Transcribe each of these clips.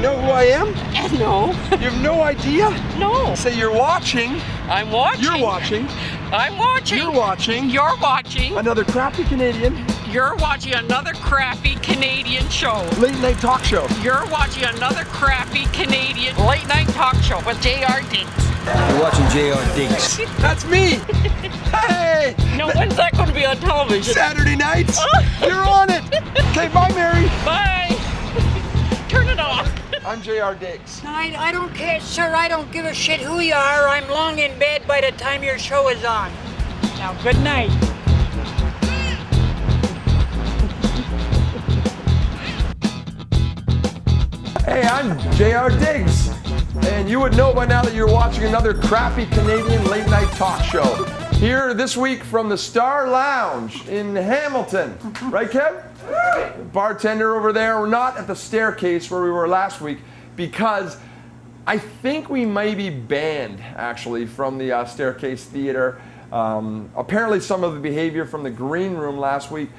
know who I am? No. You have no idea? No. Say you're watching. I'm watching. You're watching. I'm watching. You're watching. You're watching. Another crappy Canadian. You're watching another crappy Canadian show. Late night talk show. You're watching another crappy Canadian late night talk show with J.R. Diggs. You're watching J.R. Diggs. That's me. Hey. No, when's that going to be on television? Saturday nights. You're on it. Okay, bye, Mary. Bye. Turn it off. I'm J.R. Diggs. I don't care, sir. I don't give a shit who you are. I'm long in bed by the time your show is on. Now, good night. Hey, I'm J.R. Diggs. And you would know by now that you're watching another crappy Canadian late night talk show. Here this week from the Star Lounge in Hamilton. Right, Kev? Bartender over there. We're not at the staircase where we were last week because I think we may be banned actually from the staircase theater. Apparently some of the behavior from the green room last week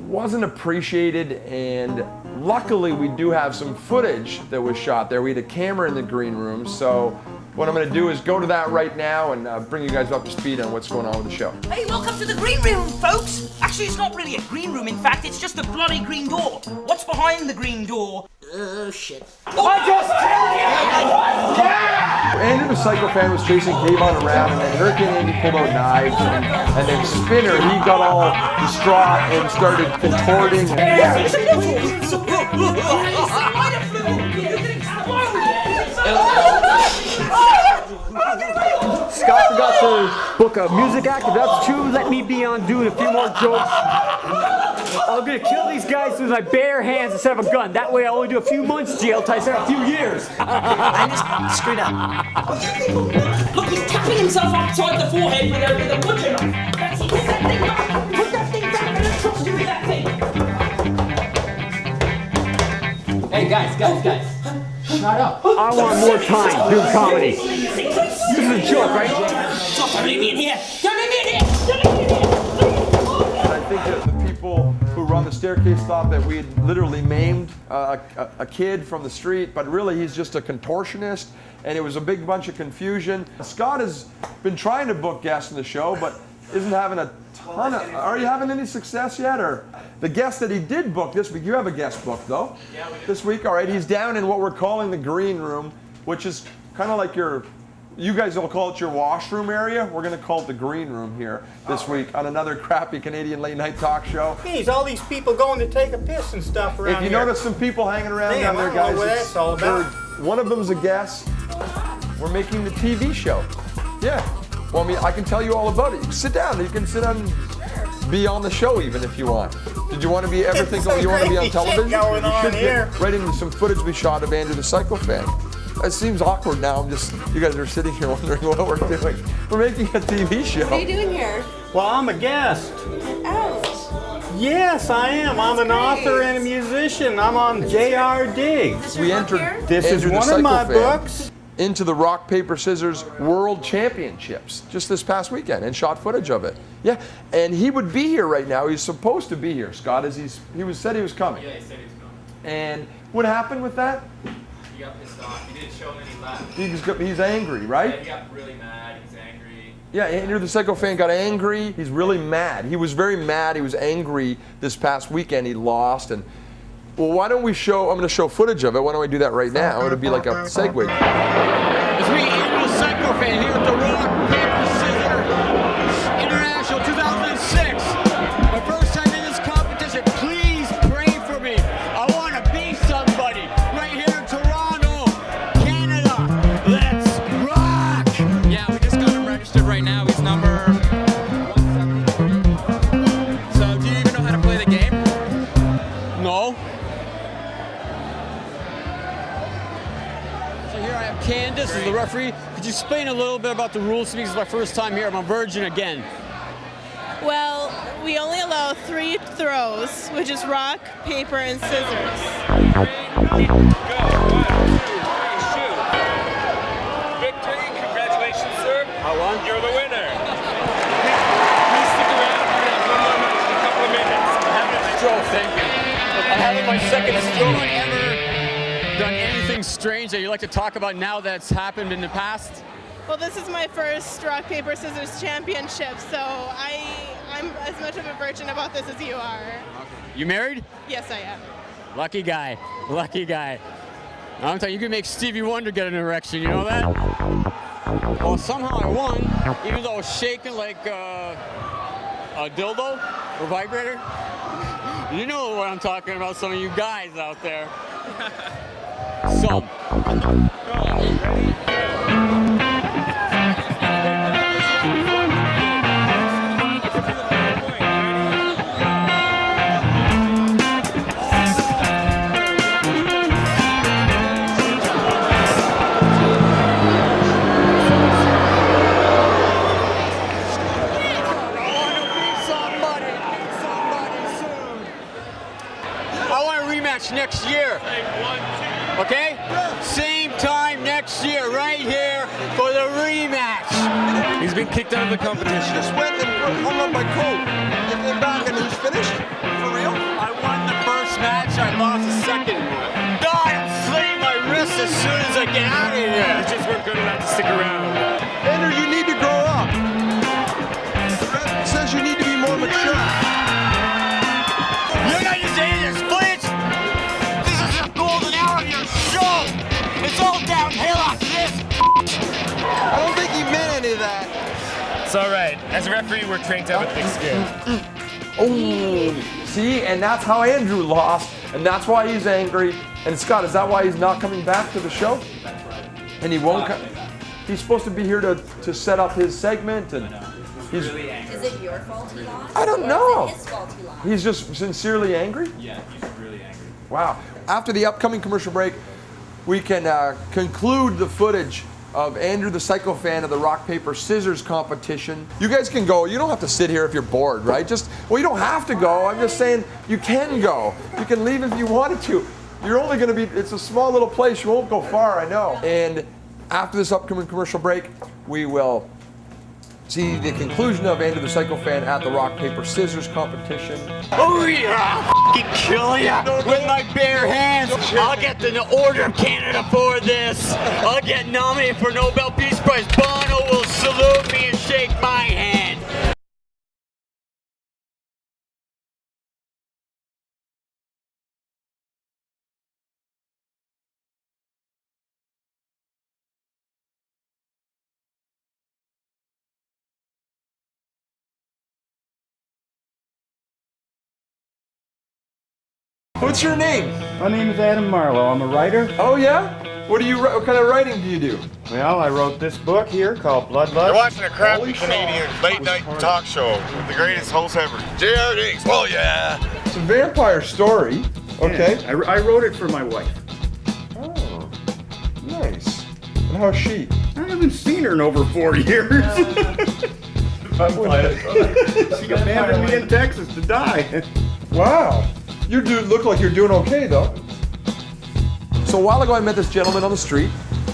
wasn't appreciated, and luckily we do have some footage that was shot there. We had a camera in the green room, so what I'm going to do is go to that right now and bring you guys up to speed on what's going on with the show. Hey, welcome to the green room, folks! Actually, it's not really a green room, in fact, it's just a bloody green door. What's behind the green door? Oh, shit. I just tell you! Yeah! Andrew the Psycho Fan was chasing Kayvon around, and then Hurricane Andy pulled out knives, and then Spinner, he got all distraught and started contorting. Scott forgot to book a music act. If that's true, let me be on doing a few more jokes. I'm gonna kill these guys with my bare hands instead of a gun. That way I only do a few months jail time instead of a few years. I just screwed up. Look, he's tapping himself upside the forehead with a butcher knife. That's it. Put that thing back. Put that thing back and let's trust you with that thing. Hey guys. Shut up. I want more time doing comedy. This is a joke, right? Don't leave me in here. Don't leave me in here. Don't leave me in here. And I think that the people who run the staircase thought that we had literally maimed a kid from the street, but really he's just a contortionist, and it was a big bunch of confusion. Scott has been trying to book guests in the show, but isn't having a ton of... Are you having any success yet? Or the guest that he did book this week, you have a guest booked though? Yeah, we do. This week, all right, he's down in what we're calling the green room, which is kind of like your... You guys will call it your washroom area. We're going to call it the green room here this week on another crappy Canadian late night talk show. Geez, all these people going to take a piss and stuff around If you here. notice some people hanging around Damn, down there, I don't know guys, what that's all about. One of them's a guest. We're making the TV show. Yeah. Well, I mean, I can tell you all about it. You can sit down. You can sit down and be on the show even if you want. Did you want to be ever think you want to be on television? Going on should here. get right into some footage we shot of Andrew the Psycho Fan. It seems awkward now. You guys are sitting here wondering what we're doing. We're making a TV show. What are you doing here? Well, I'm a guest. Oh. Yes, I am. I'm an author and a musician. I'm on J.R. Diggs. We entered This is Andrew the one of my Psycho Fan books. into the Rock, Paper, Scissors World Championships just this past weekend and shot footage of it. Yeah, and he would be here right now. He's supposed to be here, Scott, as said he was coming. Yeah, he said he was coming. And what happened with that? He got pissed off. He didn't show him any left. He's angry, right? Yeah, he got really mad. He's angry. Yeah, Andrew the Psycho Fan got angry. He's really mad. He was very mad. He was angry this past weekend. He lost. And well, why don't we show? I'm going to show footage of it. Why don't we do that right now? It'll be like a segue. It's me, Andrew the Psycho Fan, here at the Rock, Paper, Scissors International 2006. My first time in this competition. Please pray for me. I want to be somebody right here in Toronto, Canada. Let's rock! Yeah, we just got him registered right now. He's number 174. So, do you even know how to play the game? No. So here I have Candace as the referee. Could you explain a little bit about the rules to me? This is my first time here. I'm a virgin again. Well, we only allow 3 throws, which is rock, paper, and scissors. Go. 1, 2, 3, shoot. Victory. Congratulations, sir. I won. You're the winner. Please stick around. We're going to have one more match in a couple of minutes. Stroke, thank you. I'm having my second stroke. Has anyone ever done anything strange that you like to talk about now that's happened in the past? Well, this is my first rock, paper, scissors championship, so I'm as much of a virgin about this as you are. You married? Yes, I am. Lucky guy. Lucky guy. I'm telling you, you can make Stevie Wonder get an erection, you know that? Well, somehow I won, even though I was shaking like a dildo or vibrator. You know what I'm talking about, some of you guys out there. So. Next year, okay? Same time next year, right here for the rematch. He's been kicked out of the competition. Just went and hung up my coat and came back and he's finished? For real? I won the first match, I lost the second. God, I'm slitting my wrist as soon as I get out of here. You just weren't good enough to stick around. Andrew, you need to grow up. The ref says you need to be more mature. You're not just saying this, Flinch. This is the golden hour of your show. It's all downhill after this. I don't think he meant any of that. It's all right. As a referee, we're trained to have a thick skin. Oh, see, and that's how Andrew lost, and that's why he's angry. And Scott, is that why he's not coming back to the show? That's right. And he won't come. He's supposed to be here to set up his segment, and he's really angry. Is it your fault he lost? I don't know. Is it his fault he lost? He's just sincerely angry? Yeah, he's really angry. Wow. After the upcoming commercial break, we can conclude the footage of Andrew the Psycho Fan of the rock, paper, scissors competition. You guys can go. You don't have to sit here if you're bored, right? Well, you don't have to go. I'm just saying you can go. You can leave if you wanted to. You're only going to be, it's a small little place. You won't go far, I know. And after this upcoming commercial break, we will see the conclusion of Andrew the Psycho Fan at the rock, paper, scissors competition. Oh yeah, I'll f***ing kill ya with my bare hands. I'll get the Order of Canada for this. I'll get nominated for Nobel Peace Prize. Bono will salute me and shake my hand. What's your name? My name is Adam Marlo. I'm a writer. Oh yeah? What kind of writing do you do? Well, I wrote this book here called Bloodlust. You're watching a crappy Canadian late night talk show with the greatest host ever, J.R. Diggs. Oh yeah. It's a vampire story. Okay. Yeah, I wrote it for my wife. Oh, nice. And how's she? I haven't seen her in over 4 years. She abandoned me in Texas to die. Wow. You do look like you're doing okay though. So a while ago I met this gentleman on the street,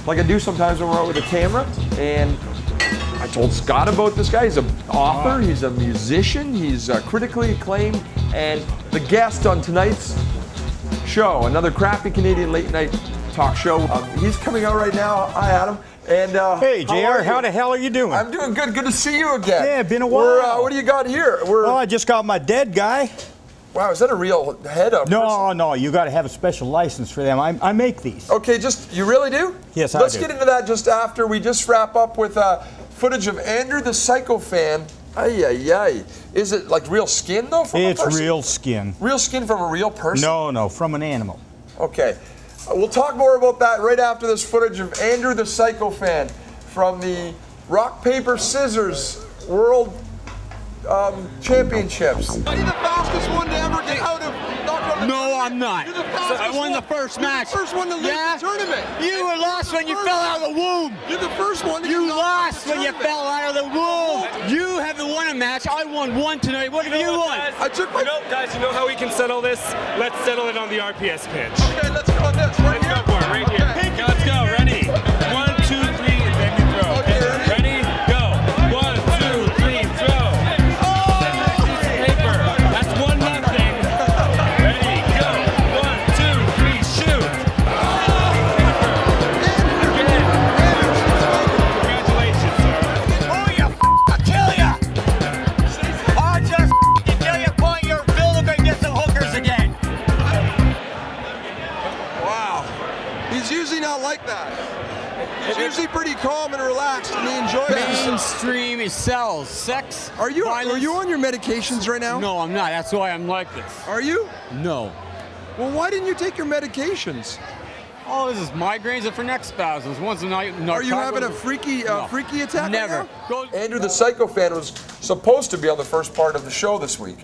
like I do sometimes when we're out with a camera, and I told Scott about this guy. He's an author, he's a musician, he's critically acclaimed, and the guest on tonight's show, another crappy Canadian late night talk show. He's coming out right now. Hi Adam. And hey JR, how the hell are you doing? I'm doing good. Good to see you again. Yeah, been a while. What do you got here? Well, I just got my dead guy. Wow, is that a real head of? No, you got to have a special license for them. I make these. Okay, you really do? Yes, I Let's do. get into that just after we just wrap up with footage of Andrew the Psycho Fan. Ay. Is it like real skin though from a person? It's real skin. Real skin from a real person? No, from an animal. Okay. We'll talk more about that right after this footage of Andrew the Psycho Fan from the rock, paper, scissors world championships. Are you the fastest one to ever get out of? No, I'm not. I won the first match. You're the first one to leave the tournament. You were lost when you fell out of the womb. You're the first one. You lost when you fell out of the womb. You haven't won a match. I won one tonight. What have you won? I took my. Guys, you know how we can settle this? Let's settle it on the RPS pitch. Okay, let's go on this. Right Let's go for it, right here. Okay, let's go. Ready? 1, 2, 3, and then you throw. Okay, ready? Go. 1, 2, 3, throw. Paper. That's 1-0. Ready? Go. 1, 2, 3, shoot. usually pretty calm and relaxed, and he enjoys it. Mainstream, it sells. Sex. Are you violence. on your medications right now? No, I'm not. That's why I'm like this. Are you? No. Well, why didn't you take your medications? Oh, this is migraines and for neck spasms. Once a night. Are you having a freaky attack? Never. Right now? Andrew the Psycho Fan was supposed to be on the first part of the show this week,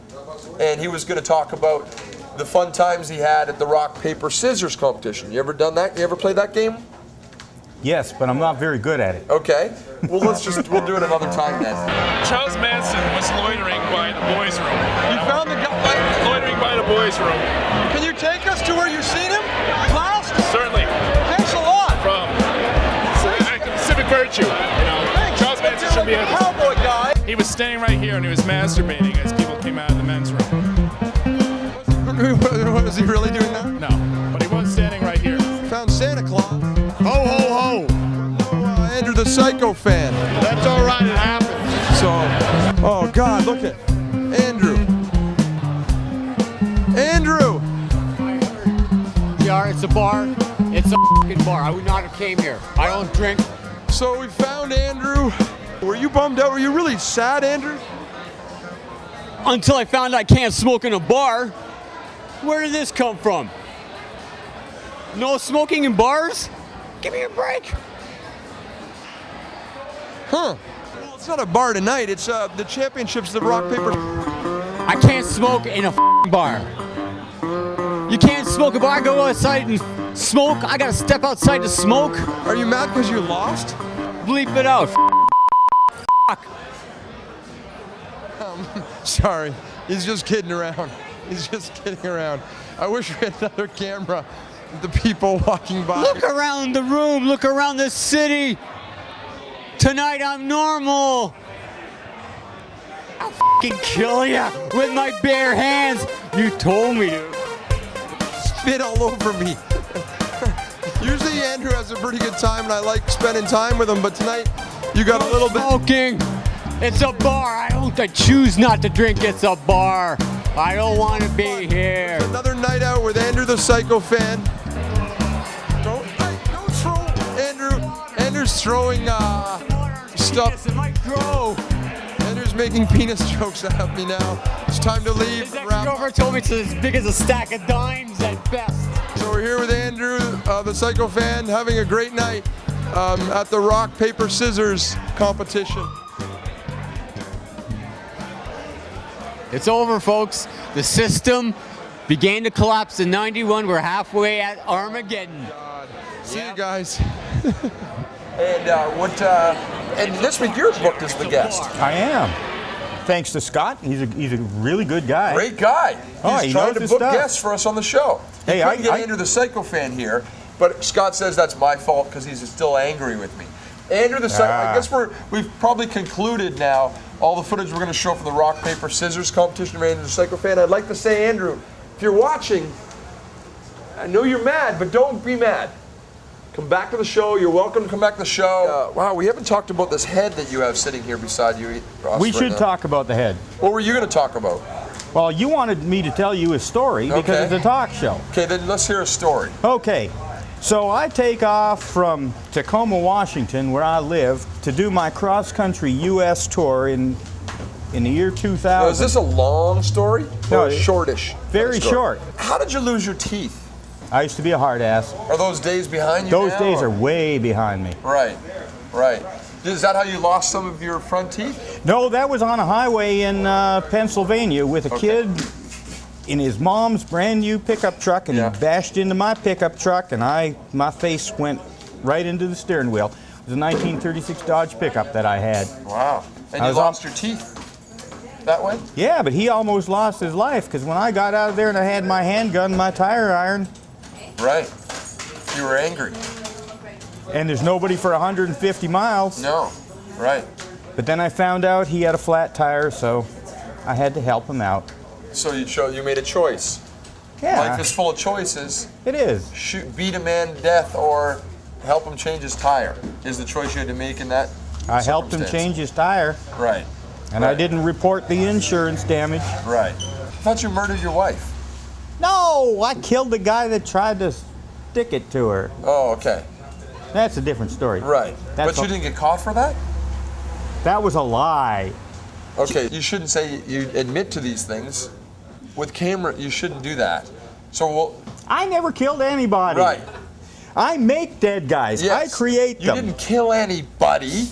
and he was going to talk about the fun times he had at the rock paper scissors competition. You ever done that? You ever played that game? Yes, but I'm not very good at it. Okay. Well, we'll do it another time then. Charles Manson was loitering by the boys' room. You found the guy Loitering by the boys' room. Can you take us to where you've seen him last? Certainly. Thanks a lot. From civic virtue. Charles Manson should be a cowboy guy. He was standing right here and he was masturbating as people came out of the men's room. Was he really doing that? No, but he was standing right here. Found Santa Claus. Ho, ho, ho. Andrew the Psycho Fan. That's all right, it happens. So, oh God, look at Andrew. Andrew! Yeah, it's a bar. It's a fucking bar. I would not have came here. I don't drink. So we found Andrew. Were you bummed out? Were you really sad, Andrew? Until I found I can't smoke in a bar. Where did this come from? No smoking in bars? Give me a break. Huh. Well, it's not a bar tonight. It's the championships of rock, paper. I can't smoke in a bar. You can't smoke a bar. I go outside and smoke. I gotta step outside to smoke. Are you mad because you lost? Bleep it out. Sorry. He's just kidding around. He's just kidding around. I wish we had another camera. The people walking by. Look around the room. Look around the city. Tonight I'm normal. I'll fucking kill ya with my bare hands. You told me to. Spit all over me. Usually Andrew has a pretty good time and I like spending time with him, but tonight you got a little bit. Smoking. It's a bar. I choose not to drink. It's a bar. I don't want to be here. Another night out with Andrew the Psycho Fan. Don't throw. Andrew's throwing stuff. It might grow. Andrew's making penis jokes at me now. It's time to leave. His ex-girlfriend told me it's as big as a stack of dimes at best. So we're here with Andrew, the Psycho Fan, having a great night at the rock, paper, scissors competition. It's over, folks. The system began to collapse in '91. We're halfway at Armageddon. See you guys. And this week you're booked as the guest. I am. Thanks to Scott. He's a really good guy. Great guy. He's trying to knows his book stuff. guests for us on the show. He couldn't get Andrew the Psycho Fan here, but Scott says that's my fault because he's still angry with me. Andrew the Psycho. I guess we've probably concluded now all the footage we're going to show for the rock, paper, scissors competition of Andrew the Psycho Fan. I'd like to say, Andrew, if you're watching, I know you're mad, but don't be mad. Come back to the show. You're welcome to come back to the show. Wow, we haven't talked about this head that you have sitting here beside you. Ross, We should talk about the head. What were you going to talk about? Well, you wanted me to tell you a story because it's a talk show. Okay, then let's hear a story. Okay, so I take off from Tacoma, Washington, where I live, to do my cross-country U.S. tour in the year 2000. Now, is this a long story or No, shortish? Very short. How did you lose your teeth? I used to be a hard ass. Are those days behind you Those now, days or? are way behind me. Right. Is that how you lost some of your front teeth? No, that was on a highway in Pennsylvania with a kid in his mom's brand new pickup truck, and he bashed into my pickup truck, and my face went right into the steering wheel. It was a 1936 Dodge pickup that I had. Wow. And you lost your teeth that way? Yeah, but he almost lost his life because when I got out of there and I had my handgun, my tire iron. Right. You were angry. And there's nobody for 150 miles. No. Right. But then I found out he had a flat tire, so I had to help him out. So you made a choice. Yeah. Life is full of choices. It is. Beat a man to death or help him change his tire is the choice you had to make in that I helped him change his tire. Right. And I didn't report the insurance damage. Right. I thought you murdered your wife. No, I killed the guy that tried to stick it to her. Oh, okay. That's a different story. Right. That's But you didn't get caught for that? That was a lie. Okay, you shouldn't say you admit to these things. With camera, you shouldn't do that. So I never killed anybody. Right. I make dead guys. Yes. I create them. You didn't kill anybody.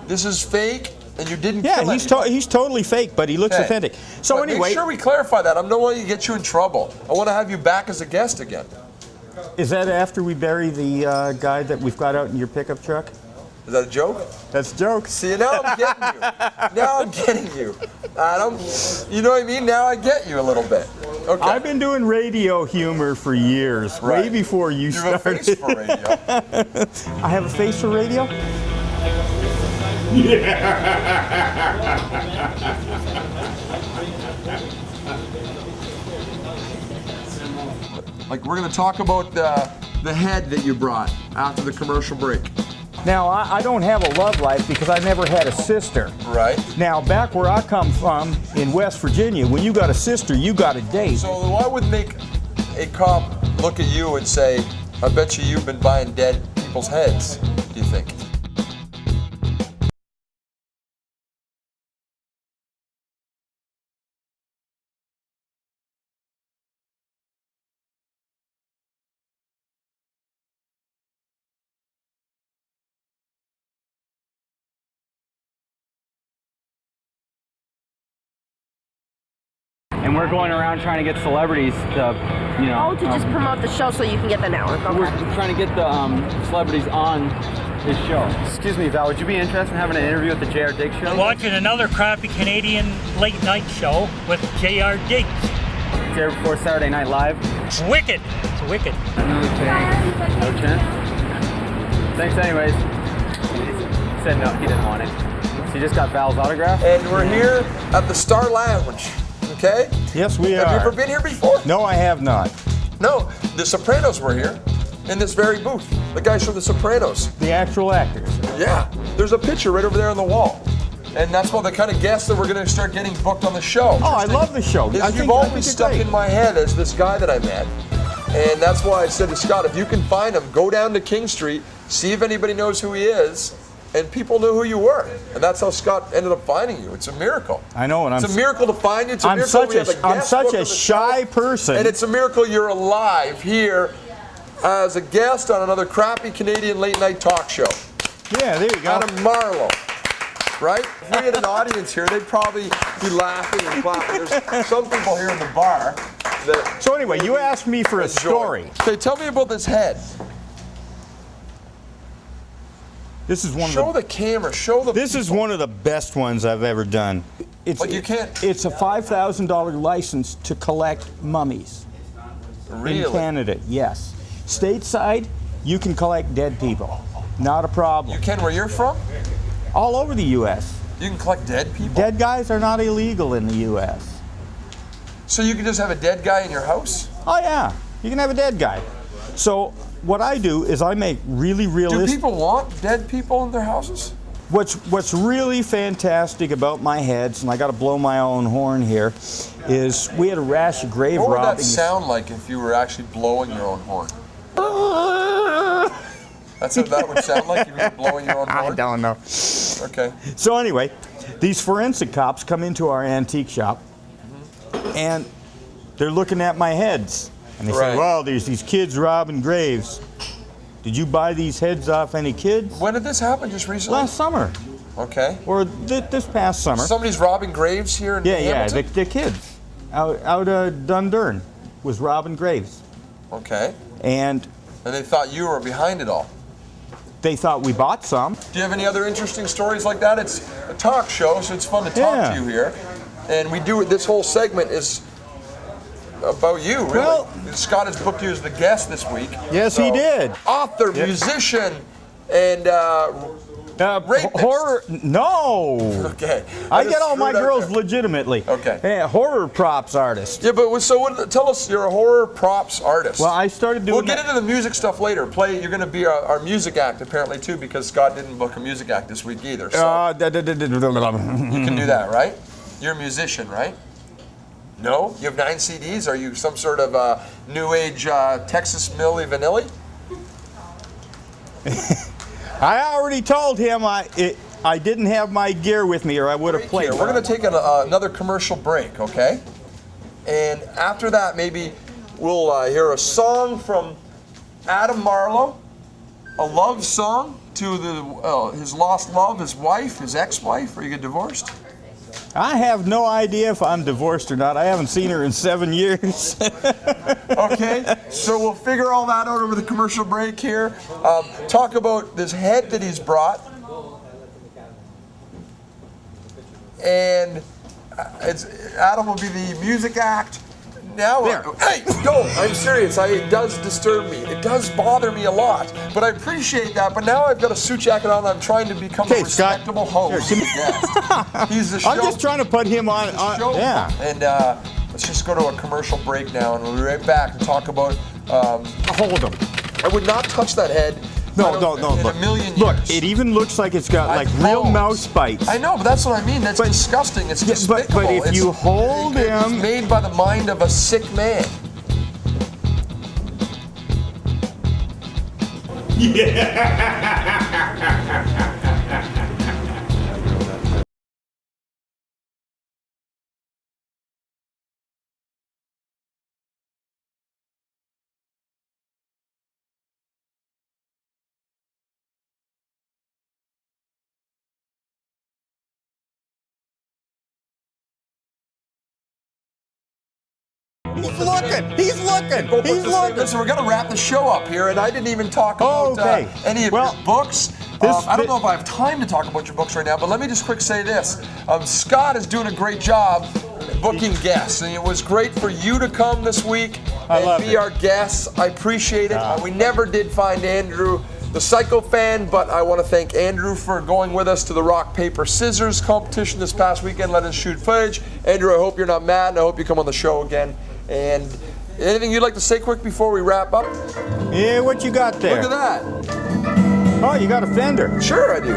This is fake, and you didn't Yeah, kill he's totally fake, but he looks Okay. authentic. So But anyway, make sure we clarify that. I don't want to get you in trouble. I want to have you back as a guest again. is that after we bury the guy that we've got out in your pickup truck? Is that a joke? That's a joke. See, now I'm getting you. Now I'm getting you. You know what I mean? Now I get you a little bit. Okay. I've been doing radio humor for years, way before you have started. a face for radio. I have a face for radio? Like, we're going to talk about the head that you brought after the commercial break. Now, I don't have a love life because I never had a sister. Right. Now, back where I come from in West Virginia, when you got a sister, you got a date. So what would make a cop look at you and say, I bet you've been buying dead people's heads, do you think? And we're going around trying to get celebrities to, you know. Oh, to just promote the show so you can get the network. Okay. We're trying to get the celebrities on this show. Excuse me, Val, would you be interested in having an interview with the J.R. Diggs show? Watching another crappy Canadian late night show with J.R. Diggs. It's aired before Saturday Night Live. It's wicked. It's wicked. No chance. No chance? Thanks anyways. He said no, he didn't want it. So you just got Val's autograph? And we're here at the Star Lounge, okay? Yes, we Have are. you ever been here before? No, I have not. No, the Sopranos were here in this very booth. The guys from the Sopranos. The actual actors. Yeah, there's a picture right over there on the wall. And that's one of the kind of guests that we're going to start getting booked on the show. Oh, I love the show. You've always stuck in my head as this guy that I met. And that's why I said to Scott, if you can find him, go down to King Street, see if anybody knows who he is, and people knew who you were. And that's how Scott ended up finding you. It's a miracle. I know, and it's a miracle to find you. It's a I'm miracle such a shy person. And it's a miracle you're alive here as a guest on another crappy Canadian late night talk show. Yeah, there you go. Out of Marlo. Right? If we had an audience here, they'd probably be laughing and clapping. There's some people here in the bar that. So anyway, you asked me for a story. Okay, tell me about this head. This is one Show of the. the camera. Show the. This is one of the best ones I've ever done. It's Like you can't. It's a $5,000 license to collect mummies. Really? In Canada, yes. Stateside, you can collect dead people. Not a problem. You can where you're from? All over the U.S. You can collect dead people? Dead guys are not illegal in the U.S. So you can just have a dead guy in your house? Oh yeah, you can have a dead guy. So what I do is I make really realistic. Do people want dead people in their houses? What's really fantastic about my heads, and I got to blow my own horn here, is we had a rash of grave What would that robbings. sound like if you were actually blowing your own horn? That's what that would sound like if you were blowing your own horn? I don't know. Okay. So anyway, these forensic cops come into our antique shop, and they're looking at my heads. And they say, well, there's these kids robbing graves. Did you buy these heads off any kids? When did this happen? Just recently? Last summer. Okay. Or this past summer. Somebody's robbing graves here in Hamilton? the kids out of Dundurn was robbing graves. Okay. And they thought you were behind it all. They thought we bought some. Do you have any other interesting stories like that? It's a talk show, so it's fun to talk to you here. And we do it, this whole segment is about you, really. Well, Scott has booked you as the guest this week. Yes, he did. Author, musician, and rapist. Horror, no. Okay. I get all my girls legitimately. Okay. Yeah, horror props artist. Yeah, but tell us, you're a horror props artist. Well, I started doing. We'll get into the music stuff later. You're going to be our music act apparently too, because Scott didn't book a music act this week either. So you can do that, right? You're a musician, right? No? You have 9 CDs? Are you some sort of new age Texas Milli Vanilli? I already told him I didn't have my gear with me, or I would have played. We're going to take another commercial break, okay? And after that, maybe we'll hear a song from Adam Marlo, a love song to his lost love, his wife, his ex-wife. Are you get divorced? I have no idea if I'm divorced or not. I haven't seen her in 7 years. Okay, so we'll figure all that out over the commercial break here. Talk about this head that he's brought. And Adam will be the music act. Now, hey, no, I'm serious. It does disturb me. It does bother me a lot. But I appreciate that. But now I've got a suit jacket on. I'm trying to become a respectable host. Scott. He's the show. I'm just trying to put him on. Yeah. And let's just go to a commercial break now, and we'll be right back and talk about. Hold him. I would not touch that head. No. In a million years. Look, it even looks like it's got like real mouse bites. I know, but that's what I mean. That's disgusting. It's despicable. But if you hold him, it's made by the mind of a sick man. He's looking. Listen, we're going to wrap the show up here, and I didn't even talk about any of your books. I don't know if I have time to talk about your books right now, but let me just quick say this. Scott is doing a great job booking guests, and it was great for you to come this week and be our guests. I appreciate it. We never did find Andrew the Psycho Fan, but I want to thank Andrew for going with us to the rock, paper, scissors competition this past weekend. Let us shoot footage. Andrew, I hope you're not mad, and I hope you come on the show again. And anything you'd like to say quick before we wrap up? Yeah, what you got there? Look at that. Oh, you got a Fender. Sure I do.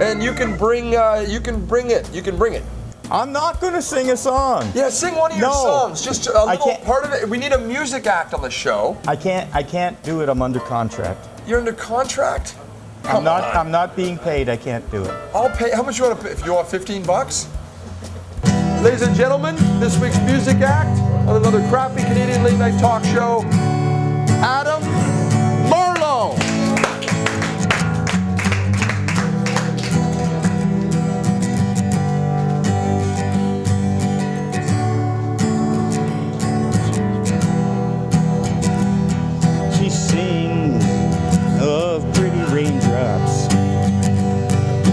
And you can bring it. I'm not going to sing a song. Yeah, sing one of your songs. Just a little part of it. We need a music act on the show. I can't do it. I'm under contract. You're under contract? I'm not being paid. I can't do it. I'll pay. How much you want to pay? If you want $15? Ladies and gentlemen, this week's music act on another crappy Canadian late night talk show, Adam Marlo. She sings of pretty raindrops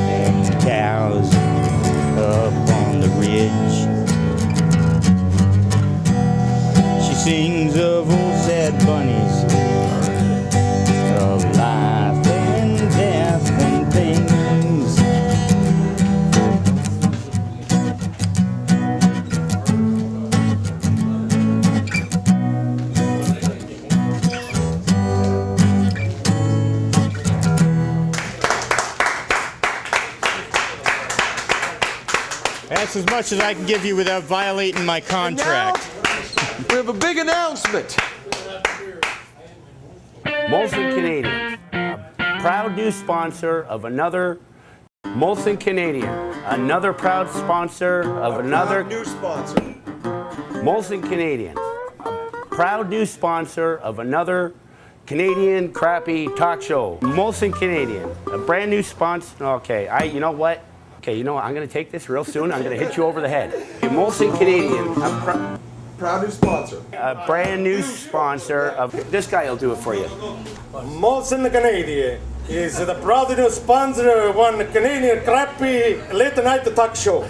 and cows up on the ridge. She sings of old sad bunnies, of life and death and things. That's as much as I can give you without violating my contract. We have a big announcement. Molson Canadian, a proud new sponsor of another Molson Canadian, another proud sponsor of another new sponsor. Molson Canadian, a proud new sponsor of another Canadian crappy talk show. Molson Canadian, a brand new sponsor. Okay, you know what? Okay, you know what? I'm going to take this real soon. I'm going to hit you over the head. Molson Canadian, proud new sponsor. A brand new sponsor of. This guy will do it for you. Molson Canadian is the proud new sponsor of one Canadian crappy late night talk show.